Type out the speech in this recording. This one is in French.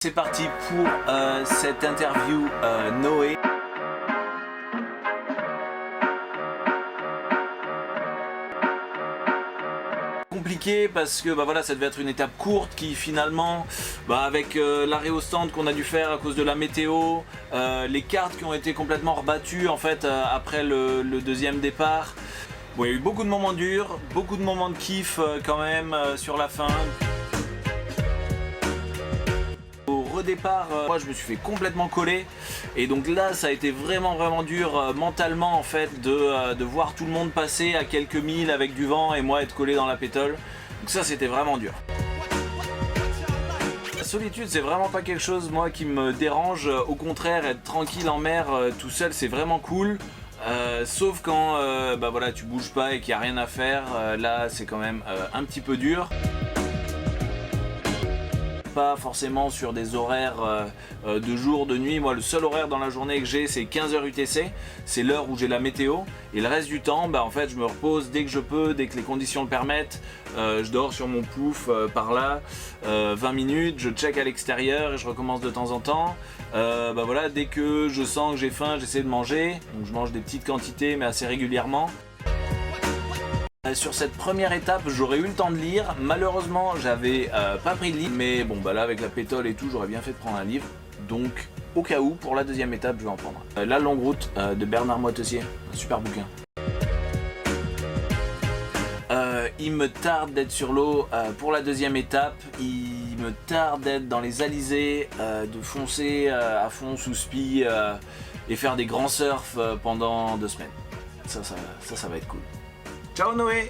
C'est parti pour cette interview Noé. Compliqué parce que voilà, ça devait être une étape courte qui finalement, avec l'arrêt au stand qu'on a dû faire à cause de la météo, les cartes qui ont été complètement rebattues en fait après le deuxième départ. Bon, il y a eu beaucoup de moments durs, beaucoup de moments de kiff quand même sur la fin. Au départ, moi je me suis fait complètement coller et donc là ça a été vraiment dur mentalement en fait de voir tout le monde passer à quelques milles avec du vent et moi être collé dans la pétole. Donc ça c'était vraiment dur. La solitude c'est vraiment pas quelque chose moi qui me dérange, au contraire être tranquille en mer tout seul c'est vraiment cool. Sauf quand voilà, tu bouges pas et qu'il n'y a rien à faire, là c'est quand même un petit peu dur. Pas forcément sur des horaires de jour, de nuit. Moi le seul horaire dans la journée que j'ai c'est 15h UTC, c'est l'heure où j'ai la météo et le reste du temps en fait je me repose dès que je peux, dès que les conditions le permettent. Je dors sur mon pouf par là 20 minutes, je check à l'extérieur et je recommence de temps en temps. Voilà, dès que je sens que j'ai faim j'essaie de manger, donc je mange des petites quantités mais assez régulièrement. Sur cette première étape, j'aurais eu le temps de lire. Malheureusement, j'avais pas pris de livre, mais bon, là avec la pétole et tout, j'aurais bien fait de prendre un livre. Donc, au cas où, pour la deuxième étape, je vais en prendre. La longue route de Bernard Moitessier, un super bouquin. Il me tarde d'être sur l'eau pour la deuxième étape. Il me tarde d'être dans les alizés, de foncer à fond sous spi et faire des grands surfs pendant 2 semaines. Ça va être cool. Ciao Noé!